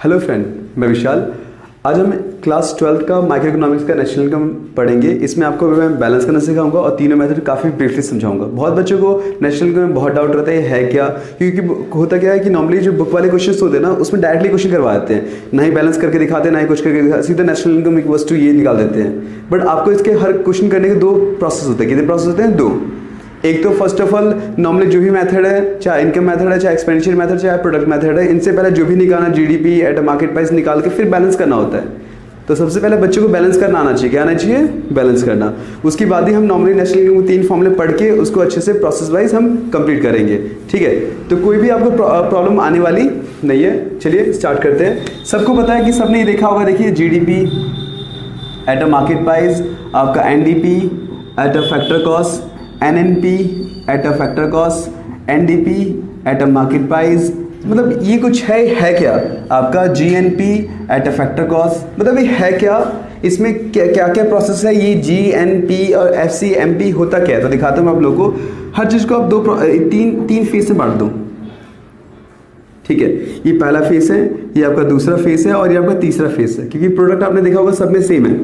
Hello friend, मैं विशाल। आज हम क्लास 12th का माइक्रो इकोनॉमिक्स का नेशनल इनकम पढ़ेंगे। इसमें आपको मैं बैलेंस करना सिखाऊंगा और तीनों मेथड काफ़ी ब्रीफली समझाऊंगा। बहुत बच्चों को नेशनल इनकम में बहुत डाउट रहता है ये है क्या, क्योंकि होता क्या है कि नॉर्मली जो बुक वाले क्वेश्चन होते हैं ना उसमें डायरेक्टली क्वेश्चन करवा देते हैं, ना ही बैलेंस करके दिखाते हैं ना ही कुछ करके दिखाते, सीधा नेशनल इनकम इक्वल्स टू ये निकाल देते हैं। बट आपको इसके हर क्वेश्चन करने के दो प्रोसेस होते हैं। कितने प्रोसेस होते हैं? दो। एक तो फर्स्ट ऑफ ऑल नॉर्मली जो भी मेथड है, चाहे इनकम मेथड है, चाहे एक्सपेंडिचर मेथड, चाहे प्रोडक्ट मेथड है, इनसे पहले जो भी निकालना जीडीपी एट मार्केट प्राइस निकाल के फिर बैलेंस करना होता है। तो सबसे पहले बच्चों को बैलेंस करना आना चाहिए। क्या आना चाहिए? बैलेंस करना। उसके बाद ही हम नॉर्मली नेशनल इनकम के 3 फॉर्मूले पढ़ के उसको अच्छे से प्रोसेस वाइज हम कंप्लीट करेंगे। ठीक है, तो कोई भी आपको प्रॉब्लम आने वाली नहीं है। चलिए स्टार्ट करते हैं। सबको पता है कि सबने ये देखा होगा, देखिए GDP at a market price, आपका NDP at a factor cost, NNP at a factor cost, NDP at a market price. मतलब ये कुछ है क्या आपका GNP at a factor cost. मतलब ये है क्या, इसमें क्या क्या प्रोसेस है, ये जीएनपी और एफसीएमपी होता क्या है। तो दिखाता हूँ मैं आप लोगों को। हर चीज़ को आप तीन फेज से बांट दो। ठीक है, ये पहला फेस है, ये आपका दूसरा फेस है और ये आपका तीसरा फेस है, क्योंकि प्रोडक्ट आपने देखा होगा सब में सेम है।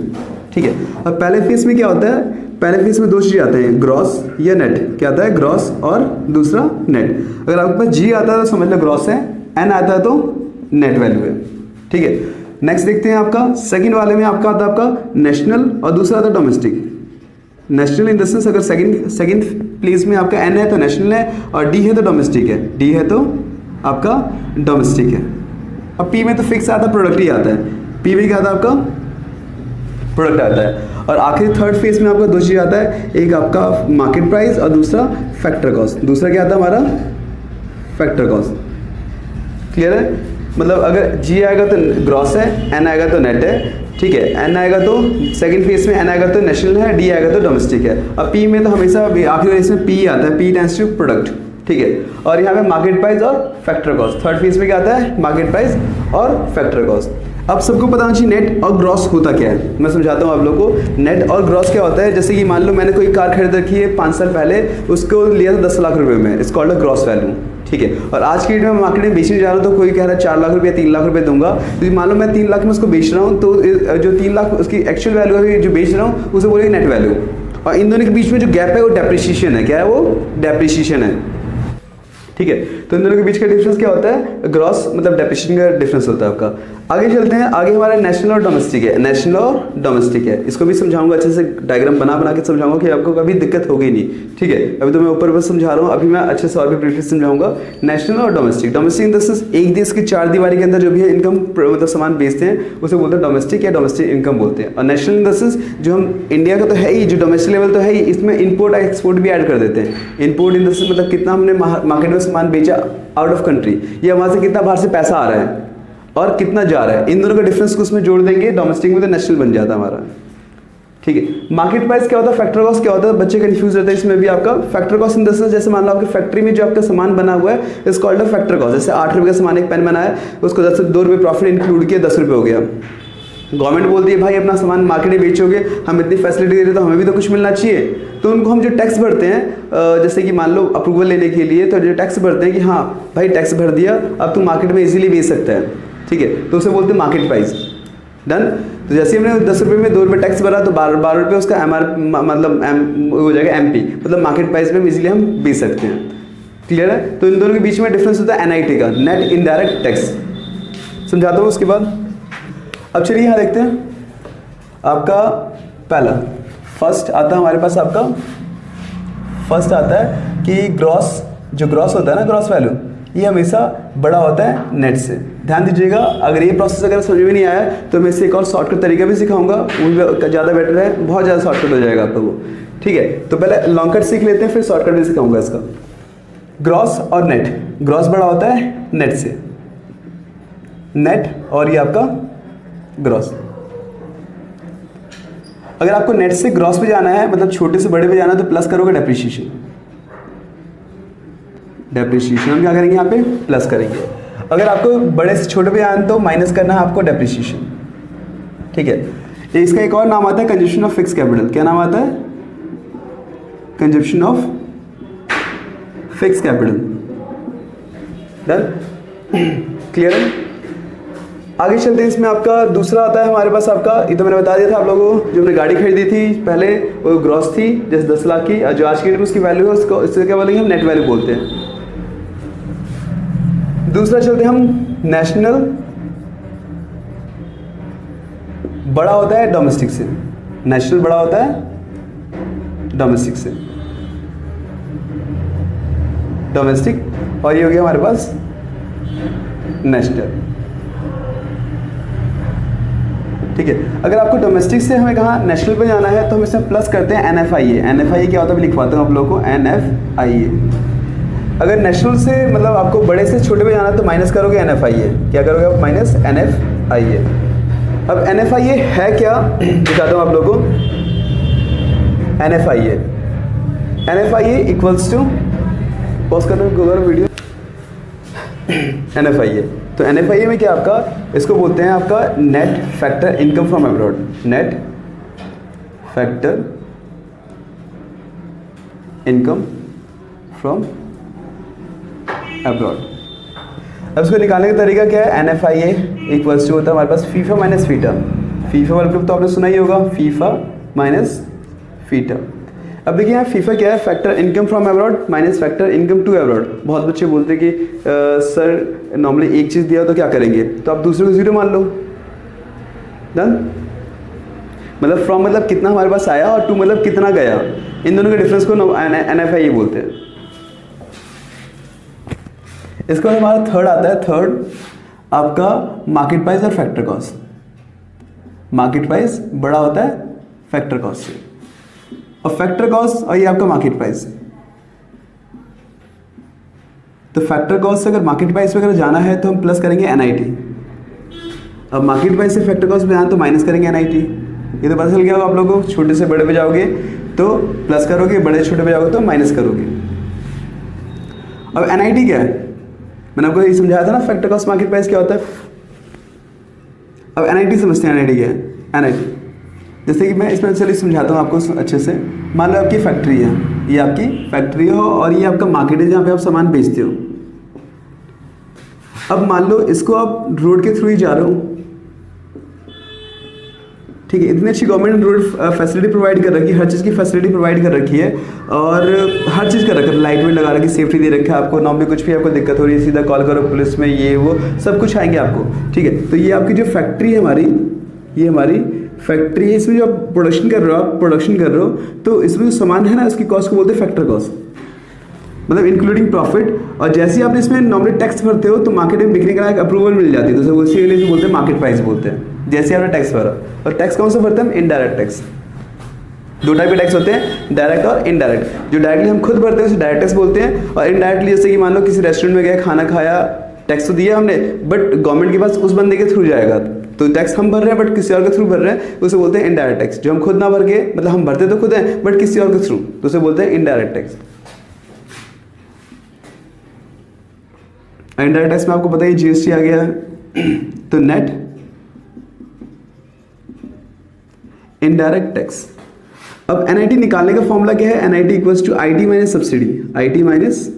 ठीक है, अब पहले फेस में क्या होता है? पहले फेस में दो चीज़ आते हैं, ग्रॉस या नेट। क्या आता है? ग्रॉस और दूसरा नेट। अगर आपके पास जी आता है तो समझ लो ग्रॉस है, एन आता है तो नेट वैल्यू है। ठीक है, नेक्स्ट देखते हैं आपका सेकंड वाले में आपका आता है आपका नेशनल और दूसरा आता है domestic. National in the sense अगर सेकंड प्लेस में आपका एन है तो नेशनल है और डी है तो डोमेस्टिक है। डी है तो आपका डोमेस्टिक है। अब पी में तो फिक्स आता है, प्रोडक्ट ही आता है। पी में क्या आता है? आपका प्रोडक्ट आता है। और आखिरी थर्ड फेज में आपका दो चीज़ आता है, एक आपका मार्केट प्राइस और दूसरा फैक्टर कॉस्ट। दूसरा क्या आता है हमारा? Factor cost. क्लियर है? मतलब अगर जी आएगा तो ग्रॉस है, एन आएगा तो नेट है। ठीक है, एन आएगा तो सेकंड फेज में एन आएगा तो नेशनल है, डी आएगा तो डोमेस्टिक है। अब पी में तो हमेशा आखिरी इसमें पी आता है, पी टेंड्स टू प्रोडक्ट। ठीक है, और यहाँ पे मार्केट प्राइस और फैक्टर कॉस्ट। थर्ड फेज में क्या आता है? मार्केट प्राइस और फैक्टर कॉस्ट। अब सबको पता होना चाहिए नेट और ग्रॉस होता क्या है। मैं समझाता हूँ आप लोगों को। नेट और ग्रॉस क्या होता है? जैसे कि मान लो मैंने कोई कार खरीद रखी है 5 साल पहले, उसको लिया था 10 लाख रुपए में, it's called a gross value. ठीक है, और आज की डेट में मार्केट में बेचने जा रहा हूँ तो कोई कह रहा है 4 लाख रुपये 3 लाख रुपये दूंगा। तो मान लो मैं 3 लाख में उसको बेच रहा हूँ, तो जो 3 लाख उसकी एक्चुअल वैल्यू है जो बेच रहा हूँ उसे बोलेंगे नेट वैल्यू। और इन दोनों के बीच में जो गैप है वो डेप्रिसिएशन है। क्या है वो? डेप्रिसिएशन है। ठीक है, तो इन दोनों के बीच का डिफरेंस क्या होता है? ग्रॉस मतलब डेप्रिसिएशन का डिफरेंस होता है आपका। आगे चलते हैं। आगे हमारा नेशनल और डोमेस्टिक है। नेशनल और डोमेस्टिक है, इसको भी समझाऊंगा अच्छे से, डायग्राम बना के समझाऊंगा कि आपको कभी दिक्कत होगी नहीं। ठीक है, अभी तो मैं ऊपर बस समझा रहा हूँ, अभी मैं अच्छे से और भी ब्रीफली समझाऊंगा। नेशनल और domestic. Domestic in the sense एक देश की 4 दीवारी के अंदर जो भी इनकम मतलब सामान बेचते हैं उसे बोलते हैं डोमेस्टिक या डोमेस्टिक इनकम बोलते हैं। और नेशनल इन द सेंस जो हम इंडिया का तो है ही, जो डोमेस्टिक लेवल तो है ही, इसमें इम्पोर्ट और एक्सपोर्ट भी ऐड कर देते हैं। इम्पोर्ट इन द सेंस मतलब कितना हमने मार्केट में सामान बेचा आउट ऑफ कंट्री, या वहाँ से कितना बाहर से पैसा आ रहा है और कितना जा रहा है। इन दोनों का डिफरेंस को उसमें जोड़ देंगे, डोमेस्टिक में तो नेशनल बन जाता है हमारा। ठीक है, मार्केट प्राइस क्या होता है? फैक्टर कॉस्ट क्या होता है? बच्चे कंफ्यूज रहते हैं इसमें भी। आपका factor cost in the sense जैसे मान लो आपकी फैक्ट्री में जो आपका सामान बना हुआ है इस कॉल्ड अ फैक्टर कॉस्ट। जैसे 8 रुपये का सामान एक पेन बनाया, उसको 2 रुपये प्रॉफिट इंक्लूड किया, 10 रुपये हो गया। गवर्नमेंट बोलती है भाई अपना सामान मार्केट में बेचोगे, हम इतनी फैसिलिटी दे रहे तो हमें भी तो कुछ मिलना चाहिए। तो उनको हम जो टैक्स भरते हैं, जैसे कि मान लो अप्रूवल लेने के लिए, तो जो टैक्स भरते हैं कि हाँ भाई टैक्स भर दिया, अब तुम मार्केट में इजीली बेच सकता है। ठीक है, तो उसे बोलते हैं मार्केट प्राइस। डन। तो जैसे हमने 10 रुपये में 2 रुपये टैक्स भरा तो 12 रुपये उसका मतलब हो जाएगा एमपी, मतलब मार्केट प्राइस में इजीली हम बेच सकते हैं। क्लियर है? तो इन दोनों के बीच में डिफरेंस होता है एनआईटी का, नेट इनडायरेक्ट टैक्स। समझाता हूँ उसके बाद। अब चलिए यहाँ देखते हैं। आपका पहला फर्स्ट आता है हमारे पास, आपका फर्स्ट आता है कि ग्रॉस, जो ग्रॉस होता है ना, ग्रॉस वैल्यू, ये हमेशा बड़ा होता है नेट से। ध्यान दीजिएगा, अगर ये प्रोसेस अगर समझ में नहीं आया तो मैं इससे एक और शॉर्टकट तरीका भी सिखाऊंगा, वो भी ज़्यादा बेटर है, बहुत ज़्यादा शॉर्टकट हो जाएगा आप लोगों को। ठीक है, तो पहले लॉन्ग कट सीख लेते हैं, फिर शॉर्टकट भी सिखाऊंगा इसका। ग्रॉस और नेट। ग्रॉस बड़ा होता है नेट से, नेट और ये आपका ग्रॉस। अगर आपको नेट से ग्रॉस पे जाना है, मतलब छोटे से बड़े पे जाना है, तो प्लस करोगे डेप्रिसिएशन। डेप्रिसिएशन हम क्या करेंगे? यहाँ पे प्लस करेंगे। अगर आपको बड़े से छोटे पे जाना है तो माइनस करना है आपको डेप्रिसिएशन। ठीक है, इसका एक और नाम आता है कंजप्शन ऑफ फिक्स कैपिटल। क्या नाम आता है? Consumption of fix capital. Done? Clear है? आगे चलते हैं, इसमें आपका दूसरा आता है हमारे पास आपका, ये तो मैंने बता दिया था आप लोगों को, जो हमने गाड़ी खरीदी थी पहले वो ग्रॉस थी जैसे 10 लाख की, और जो आज की डेट में उसकी वैल्यू है उसको इससे क्या बोलेंगे हम, नेट वैल्यू बोलते हैं। दूसरा चलते हैं हम नेशनल, बड़ा होता है डोमेस्टिक से, नेशनल बड़ा होता है डोमेस्टिक से, डोमेस्टिक, और ये हो गया हमारे पास नेशनल। ठीक है, अगर आपको डोमेस्टिक से हमें कहाँ नेशनल पे जाना है तो हम इसमें प्लस करते हैं NFIA। NFIA क्या होता है लिखवाता हूँ आप लोगों को, NFIA। अगर नेशनल से मतलब आपको बड़े से छोटे पे जाना है तो माइनस करोगे NFIA, क्या करोगे आप, माइनस NFIA। अब NFIA है क्या दिखाता हूँ आप लोगों को। NFIA इक्वल्स टू, पॉज कर लो वीडियो। NFIA, तो NFIA में क्या आपका, इसको बोलते हैं आपका net factor income from abroad, net factor income from abroad. अब इसको निकालने का तरीका क्या है, NFIA इक्वल्स टू होता है हमारे पास फीफा माइनस फीटा। फीफा वाला ग्रुप तो आपने सुना ही होगा, फीफा माइनस फीटा। अब देखिए यहाँ फीफा क्या है, factor income from abroad minus factor income to abroad. बहुत बच्चे बोलते हैं कि सर नॉर्मली एक चीज़ दिया तो क्या करेंगे, तो आप दूसरे को जीरो मान लो, डन। मतलब फ्रॉम मतलब कितना हमारे पास आया और टू मतलब कितना गया, इन दोनों के डिफरेंस को NFIA बोलते हैं। इसके बाद हमारा थर्ड आता है, थर्ड आपका मार्केट प्राइस और फैक्टर कॉस्ट। मार्केट प्राइस बड़ा होता है फैक्टर कॉस्ट से, और फैक्टर कॉस्ट और ये आपका मार्केट प्राइस। तो फैक्टर कॉस्ट से अगर मार्केट प्राइस पे अगर जाना है तो हम प्लस करेंगे NIT। अब मार्केट प्राइस से फैक्टर कॉस्ट पे जाना तो माइनस करेंगे NIT। ये तो पता चल गया होगा आप लोगों को, छोटे से बड़े पे जाओगे तो प्लस करोगे, बड़े छोटे पे जाओगे तो माइनस करोगे। अब NIT क्या है, मैंने आपको ये समझाया था ना फैक्टर कॉस्ट मार्केट प्राइस क्या होता है। अब NIT समझते हैं, NIT क्या है। NIT जैसे कि मैं इसमें चलिए समझाता हूँ आपको अच्छे से। मान लो आपकी फैक्ट्री है, ये आपकी फैक्ट्री हो और ये आपका मार्केट है जहाँ पे आप सामान बेचते हो। अब मान लो इसको आप रोड के थ्रू ही जा रहे हो, ठीक है, इतनी अच्छी गवर्नमेंट ने रोड फैसिलिटी प्रोवाइड कर रखी है, हर चीज़ की फैसिलिटी प्रोवाइड कर रखी है, और हर चीज़ कर रखा है, लाइट वेट लगा रखी, सेफ्टी दे रखा है आपको। नॉर्मली कुछ भी आपको दिक्कत हो रही है सीधा कॉल करो पुलिस में, ये वो सब कुछ आएंगे आपको, ठीक है। तो ये आपकी जो फैक्ट्री है हमारी, ये हमारी फैक्ट्री है, इसमें जो आप प्रोडक्शन कर रहे हो, आप प्रोडक्शन कर रहे हो तो इसमें जो सामान है ना उसकी कॉस्ट को बोलते हैं फैक्टर कॉस्ट, मतलब इंक्लूडिंग प्रॉफिट। और जैसे ही आप इसमें नॉर्मली टैक्स भरते हो तो मार्केट में बिकने का एक अप्रूवल मिल जाती है, तो उसी के लिए बोलते हैं मार्केट प्राइस बोलते हैं। जैसे आपने टैक्स भरा, और टैक्स कौन सा भरते हैं, इनडायरेक्ट टैक्स। दो टाइप के टैक्स होते हैं, डायरेक्ट और इनडायरेक्ट। जो डायरेक्टली हम खुद भरते हैं उसे डायरेक्ट टैक्स बोलते हैं, और इनडायरेक्टली जैसे कि मान लो किसी रेस्टोरेंट में गए, खाना खाया, टैक्स तो दिया हमने बट गवर्नमेंट के पास उस बंदे के थ्रू जाएगा, तो टैक्स हम भर रहे हैं बट किसी और के थ्रू भर रहे हैं, उसे बोलते हैं इनडायरेक्ट टैक्स। जो हम खुद ना भर के, मतलब हम भरते तो खुद हैं बट किसी और के थ्रू, तो उसे बोलते हैं इनडायरेक्ट टैक्स। इनडायरेक्ट टैक्स में आपको पता है GST आ गया है, तो नेट इनडायरेक्ट टैक्स। अब NIT निकालने का फॉर्मूला क्या है, NIT equals to IT minus subsidy, IT minus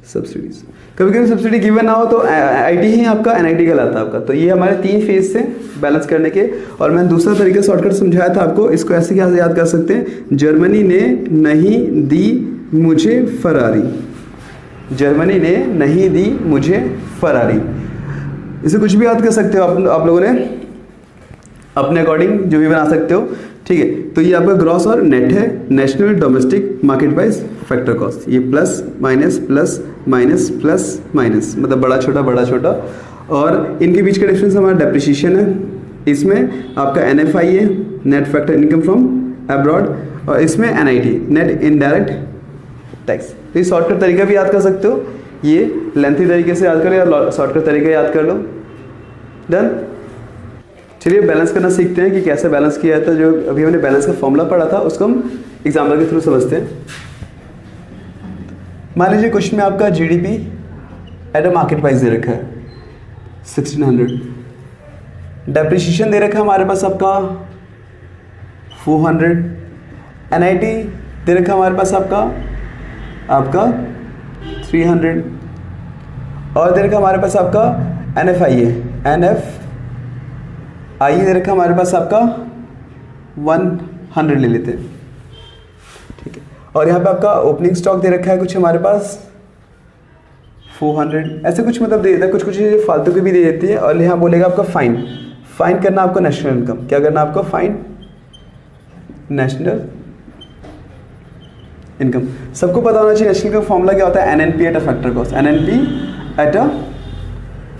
subsidies. कभी कभी सब्सिडी गिवन ना हो तो IT ही आपका NIT कहलाता है आपका। तो ये हमारे 3 फेज से बैलेंस करने के, और मैंने दूसरा तरीका शॉर्टकट समझाया था आपको, इसको ऐसे क्या याद कर सकते हैं, जर्मनी ने नहीं दी मुझे फरारी, जर्मनी ने नहीं दी मुझे फरारी। इसे कुछ भी याद कर सकते हो आप लोगों ने अपने अकॉर्डिंग जो भी बना सकते हो, ठीक है। तो ये आपका ग्रॉस और नेट है, national domestic market price factor cost. ये plus minus plus minus plus minus, मतलब बड़ा छोटा, और इनके बीच का डिफरेंस हमारा डेप्रिसिएशन है। इसमें आपका NFIA net factor income from abroad, और इसमें NIT नेट इनडायरेक्ट टैक्स। तो ये शॉर्टकट तरीका भी याद कर सकते हो, ये लेंथी तरीके से याद करो या शॉर्टकट तरीका याद कर लो, डन। चलिए बैलेंस करना सीखते हैं कि कैसे बैलेंस किया जाता है। जो अभी हमने बैलेंस का फॉर्मूला पढ़ा था उसको हम एग्जाम्पल के थ्रू समझते हैं। मान लीजिए क्वेश्चन में आपका GDP at a market price दे रखा है 1600, डेप्रिसिएशन दे रखा है हमारे पास आपका 400, NIT दे रखा है हमारे पास आपका 300, और दे रखा हमारे पास आपका NFI है, NFI दे रखा हमारे पास आपका 100 ले लेते हैं, ठीक है। और यहाँ पे आपका ओपनिंग स्टॉक दे रखा है कुछ हमारे पास 400, ऐसे कुछ मतलब दे देता है, कुछ कुछ चीज़ें फालतू की भी दे देती है। और यहाँ बोलेगा आपका फाइन करना आपको नेशनल इनकम, क्या करना आपको फाइन नेशनल इनकम। सबको पता होना चाहिए नेशनल इनकम फॉर्मूला क्या होता है, NNP eight a factor cost, NNP eight a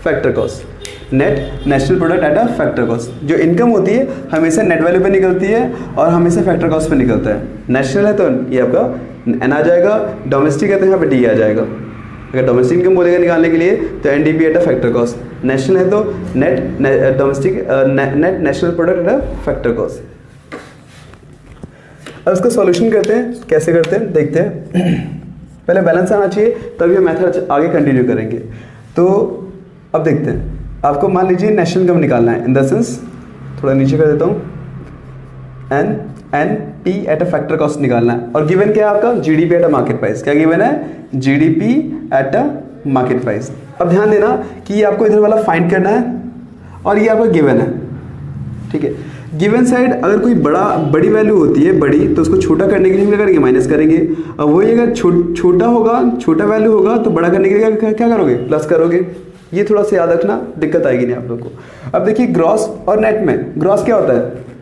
factor cost, net national product at a factor cost. जो इनकम होती है हमेशा नेट वैल्यू पे निकलती है और हमेशा फैक्टर कॉस्ट पे निकलता है। नेशनल है तो ये आपका N आ जाएगा, डोमेस्टिक है तो यहाँ पे D आ जाएगा। अगर डोमेस्टिक इनकम बोलेगा निकालने के लिए तो NDP at a factor cost, national है तो net domestic net national product at a factor cost. अब इसका सॉल्यूशन करते हैं, कैसे करते हैं देखते हैं। पहले बैलेंस आना चाहिए तभी हम मेथड आगे कंटिन्यू करेंगे। तो अब देखते हैं, आपको मान लीजिए नेशनल इनकम निकालना है, इन द सेंस थोड़ा नीचे कर देता हूँ, NNP eight a factor cost निकालना है। और गिवन क्या है आपका GDP at a market price, क्या गिवन है GDP at a market price. अब ध्यान देना कि ये आपको इधर वाला फाइंड करना है और ये आपका गिवन है, ठीक है। गिवन साइड अगर कोई बड़ी वैल्यू होती है बड़ी, तो उसको छोटा करने के लिए हम क्या करेंगे, माइनस करेंगे। और वही अगर छोटा होगा, छोटा वैल्यू होगा तो बड़ा करने के लिए क्या करोगे, प्लस करोगे। ये थोड़ा सा याद रखना, दिक्कत आएगी नहीं आप लोग को। अब देखिए ग्रॉस और नेट में, ग्रॉस क्या होता है,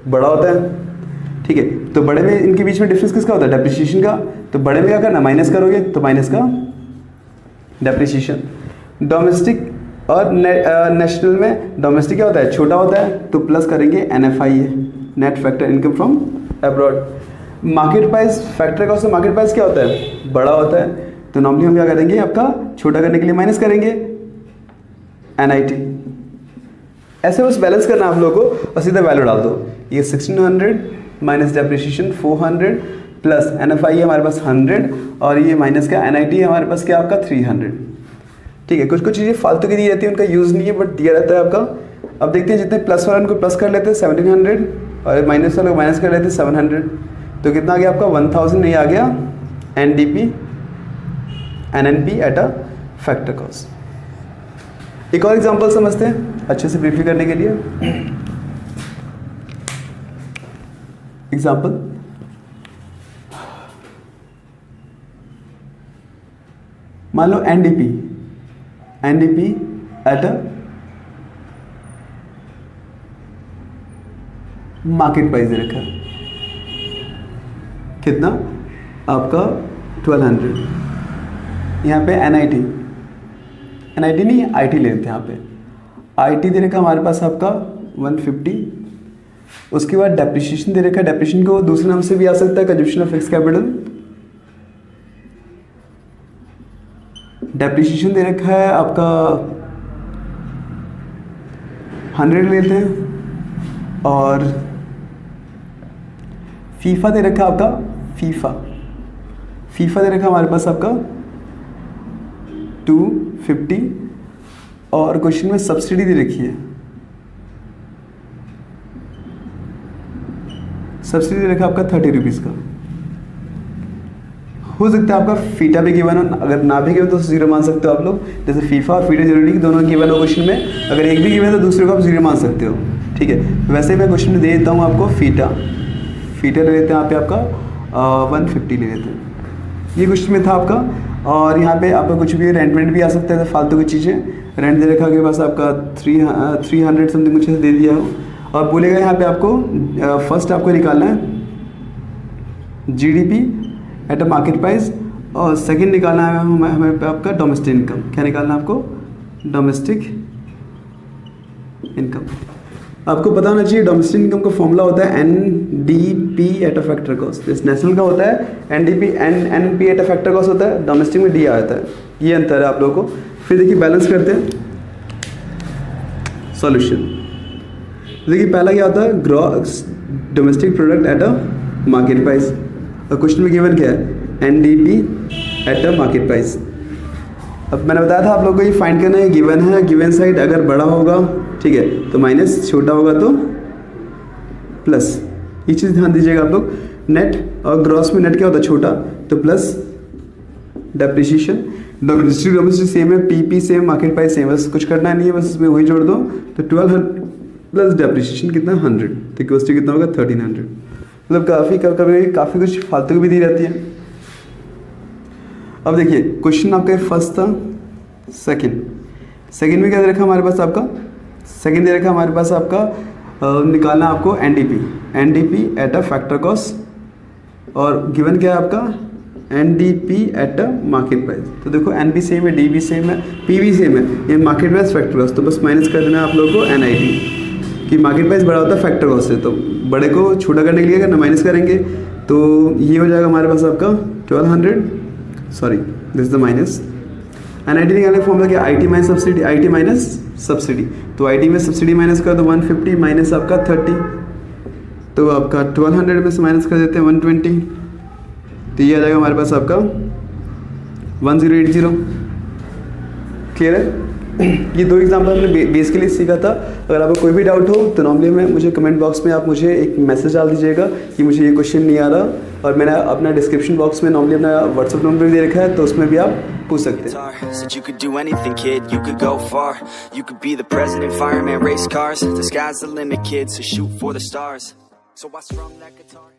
बड़ा होता है, ठीक है। तो बड़े में इनके बीच में डिफरेंस किसका होता है, डेप्रिसिएशन का। तो बड़े में क्या करना, माइनस करोगे, तो माइनस का डेप्रिसिएशन। डोमेस्टिक और नेशनल में, डोमेस्टिक क्या होता है, छोटा होता है, तो प्लस करेंगे NFI है, net factor income from abroad. Market price, factor cost से मार्केट प्राइस क्या होता है, बड़ा होता है, तो नॉर्मली हम क्या करेंगे, आपका छोटा करने के लिए माइनस करेंगे NIT। ऐसे बस बैलेंस करना आप लोगों को और सीधा वैल्यू डाल दो। ये 1600 माइनस डेप्रिसिएशन 400 प्लस NFI है हमारे पास 100 और ये माइनस का NIT है हमारे पास क्या आपका 300, ठीक है। कुछ कुछ चीज़ें फालतू की दी जाती है, उनका यूज़ नहीं है बट दिया रहता है आपका। अब देखते हैं, जितने प्लस वाले उनको प्लस कर लेते हैं 1700 और माइनस वाले को माइनस कर लेते हैं 700, तो कितना आ गया आपका 1000 नहीं आ गया NNP eight a factor cost. एक और एग्जांपल समझते हैं अच्छे से ब्रीफली करने के लिए। एग्जांपल, मान लो NDP at a market price दे रखा है, कितना आपका 1200। यहाँ पे NIT नहीं IT ले लेते हैं, यहाँ पे IT दे रखा हमारे पास आपका 150। उसके बाद डेप्रिसिएशन दे रखा है, डेप्रिसिएशन को दूसरे नाम से भी आ सकता है consumption of fix capital. Depreciation दे रखा है आपका 100 लेते हैं। और फीफा दे रखा है आपका, फीफा दे रखा हमारे पास आपका 250 और क्वेश्चन में सब्सिडी दे रखी है, सब्सिडी दे रखा आपका 30 रुपीज़ का। हो सकता है आपका फीटा भी गिवन हो, अगर ना भी गिवन तो जीरो मान सकते हो आप लोग। जैसे फीफा और फीटा जरूरी कि दोनों गिवन हो क्वेश्चन में, अगर एक भी गिवन है तो दूसरे को आप जीरो मान सकते हो, ठीक है। वैसे मैं क्वेश्चन में दे देता हूँ आपको फीटा ले लेते हैं यहाँ पे आपका 150 ले लेते हैं, ये क्वेश्चन में था आपका। और यहाँ पे आपका कुछ भी रेंट भी आ सकता है, तो फालतू की चीज़ें। रेंट दे रखा के पास आपका 300 समथिंग कुछ ऐसे दे दिया हो। और बोलेगा यहाँ पे आपको फर्स्ट आपको निकालना है GDP at a market price और सेकंड निकालना है हमें पे आपका डोमेस्टिक इनकम। क्या निकालना है आपको, डोमेस्टिक इनकम। आपको पता होना चाहिए डोमेस्टिक इनकम का फॉर्मूला होता है NDP at a factor cost. इस नेशनल का होता है NNP eight a factor cost होता है, डोमेस्टिक में D आता है। ये अंतर है आप लोगों को। फिर देखिए बैलेंस करते हैं सॉल्यूशन। देखिए पहला क्या होता है, gross domestic product at a market price. और क्वेश्चन में गिवन क्या है, NDP at a market price. अब मैंने बताया था आप लोगों को ये फाइंड करना है, गिवन है, गिवन साइड अगर बड़ा होगा ठीक है तो माइनस, छोटा होगा तो प्लस। ये चीज़ ध्यान दीजिएगा आप लोग। नेट और ग्रॉस में नेट क्या होता है, छोटा, तो plus depreciation. Domestic domestic same है, PP same, market price same, बस कुछ करना नहीं है, बस इसमें वही जोड़ दो। तो 1200 प्लस डेप्रिसिएशन कितना 100, तो इक्वल कितना होगा 1300। मतलब काफ़ी कुछ फालतू की भी दी रहती है। अब देखिए क्वेश्चन आपका फर्स्ट था, सेकंड में क्या दे रखा हमारे पास आपका, सेकंड दे रखा हमारे पास आपका निकालना आपको NDP at a factor cost, और गिवन क्या है आपका NDP at a market price. तो देखो एनबी सेम है, डीबी सेम है, पीवी सेम है, ये मार्केट प्राइस फैक्टर कॉस्ट, तो बस माइनस कर देना आप लोगों को एनआईटी कि मार्केट प्राइस बड़ा होता है फैक्टर कॉस्ट से, तो बड़े को छोटा करने के लिए करना माइनस करेंगे, तो ये हो जाएगा हमारे पास आपका 1200, sorry this is the minus. NIT निकालने फॉर्मूला क्या, IT minus subsidy, IT minus subsidy, तो आईटी में सब्सिडी माइनस कर दो 150 माइनस आपका 30, तो आपका 1200 में से माइनस कर देते हैं 120, तो ये आ जाएगा हमारे पास आपका 1080। क्लियर है? ये दो एग्जाम्पल हमने बेसिकली सीखा था। अगर आपको कोई भी डाउट हो तो नॉर्मली में मुझे कमेंट बॉक्स में आप मुझे एक मैसेज डाल दीजिएगा कि मुझे ये क्वेश्चन नहीं आ रहा, और मैंने अपना डिस्क्रिप्शन बॉक्स में नॉर्मली अपना व्हाट्सएप नंबर भी दे रखा है, तो उसमें भी आप पूछ सकते हैं। Said you could do anything, kid, you could go far. You could be the president, fireman, race cars. The sky's the limit, kid, so shoot for the stars. So I strung that guitar.